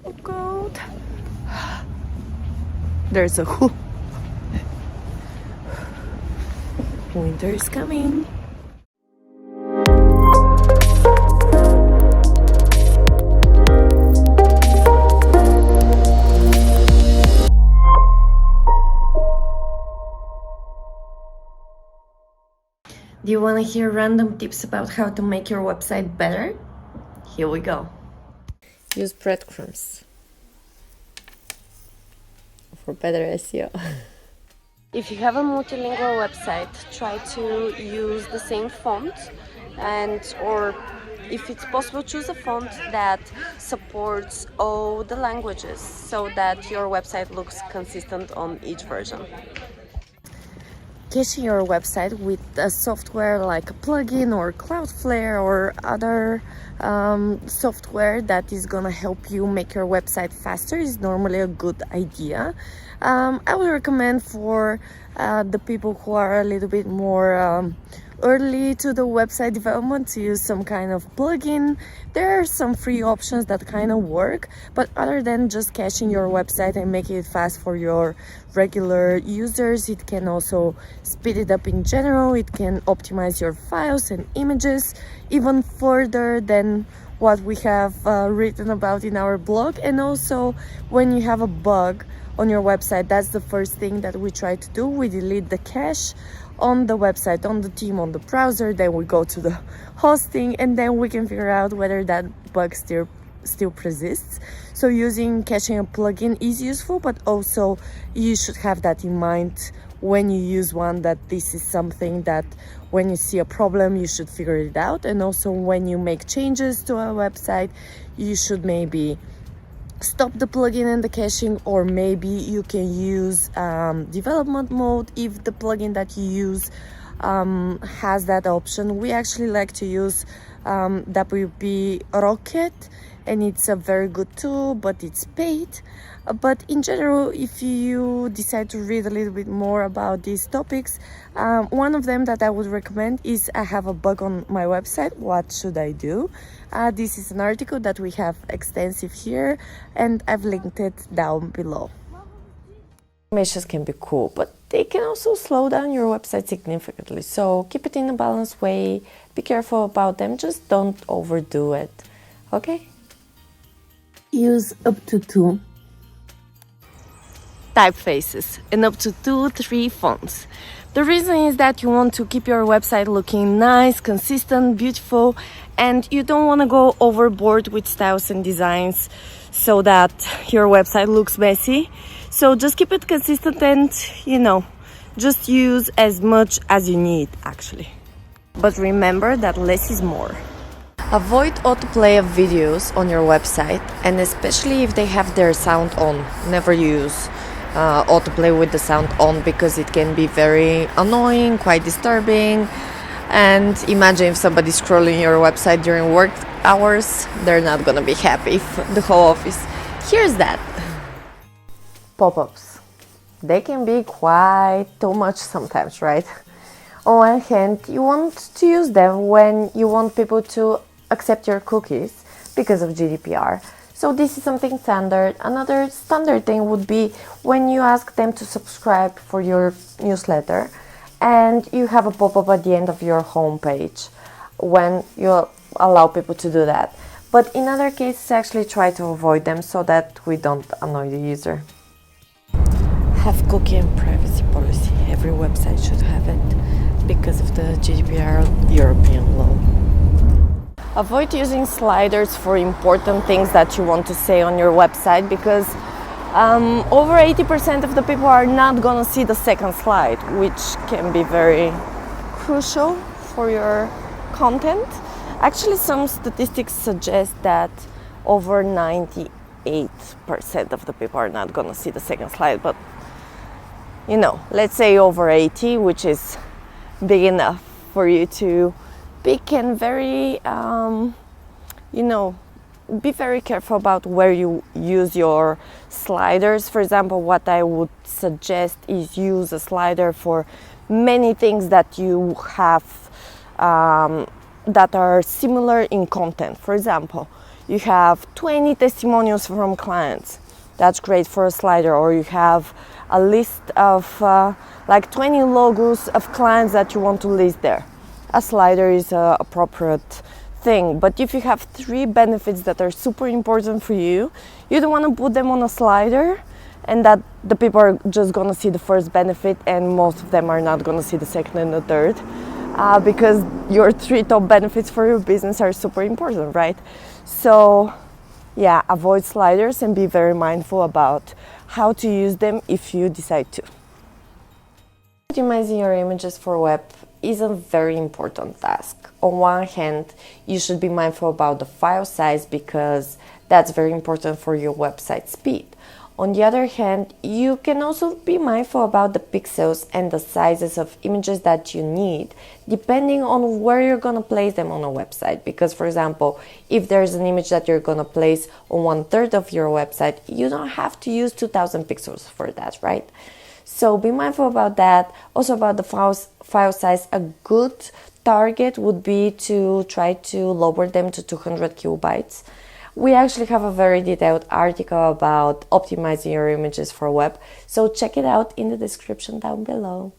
Oh God. There's a who. Winter is coming. Do you want to hear random tips about how to make your website better? Here we go. Use breadcrumbs for better SEO. If you have a multilingual website, try to use the same font, or if it's possible, choose a font that supports all the languages so that your website looks consistent on each version. Caching your website with a software like a plugin or Cloudflare or other software that is gonna help you make your website faster is normally a good idea. I would recommend for the people who are a little bit more early to the website development to use some kind of plugin. There are some free options that kind of work, but other than just caching your website and making it fast for your regular users, it can also speed it up in general. It can optimize your files and images even further than what we have written about in our blog. And also, when you have a bug on your website, that's the first thing that we try to do. We delete the cache on the website, on the theme, on the browser, then we go to the hosting, and then we can figure out whether that bug still persists. So using caching a plugin is useful, but also you should have that in mind when you use one, that this is something that when you see a problem you should figure it out. And also when you make changes to a website, you should maybe stop the plugin and the caching, or maybe you can use development mode if the plugin that you use has that option. We actually like to use WP Rocket, and it's a very good tool, but it's paid. But in general, if you decide to read a little bit more about these topics, one of them that I would recommend is I have a bug on my website, what should I do? This is an article that we have extensive here, and I've linked it down below. Animations can be cool, but they can also slow down your website significantly. So keep it in a balanced way, be careful about them, just don't overdo it, okay? Use up to 2 typefaces and up to 2-3 fonts. The reason is that you want to keep your website looking nice, consistent, beautiful, and you don't want to go overboard with styles and designs so that your website looks messy. So just keep it consistent and, just use as much as you need, actually. But remember that less is more. Avoid autoplay of videos on your website, and especially if they have their sound on. Never use autoplay with the sound on, because it can be very annoying, quite disturbing. And imagine if somebody's scrolling your website during work hours, they're not gonna be happy if the whole office hears that. Pop-ups. They can be quite too much sometimes, right? On one hand, you want to use them when you want people to accept your cookies because of GDPR. So this is something standard. Another standard thing would be when you ask them to subscribe for your newsletter and you have a pop-up at the end of your homepage when you allow people to do that. But in other cases, actually try to avoid them so that we don't annoy the user. Have cookie and privacy policy. Every website should have it because of the GDPR European law. Avoid using sliders for important things that you want to say on your website, because over 80% of the people are not gonna see the second slide, which can be very crucial for your content. Actually, some statistics suggest that over 98% of the people are not gonna see the second slide, but let's say over 80, which is big enough for you to pick and very, be very careful about where you use your sliders. For example, what I would suggest is use a slider for many things that you have that are similar in content. For example, you have 20 testimonials from clients. That's great for a slider. Or you have a list of like 20 logos of clients that you want to list there. A slider is a appropriate thing. But if you have 3 benefits that are super important for you, you don't want to put them on a slider and that the people are just gonna see the first benefit and most of them are not gonna see the second and the third, because your 3 top benefits for your business are super important, right? So yeah, avoid sliders and be very mindful about how to use them if you decide to. Optimizing your images for web is a very important task. On one hand, you should be mindful about the file size because that's very important for your website speed. On the other hand, you can also be mindful about the pixels and the sizes of images that you need, depending on where you're going to place them on a website. Because, for example, if there's an image that you're going to place on 1/3 of your website, you don't have to use 2000 pixels for that, right? So be mindful about that. Also about the file size, a good target would be to try to lower them to 200 kilobytes. We actually have a very detailed article about optimizing your images for web, so check it out in the description down below.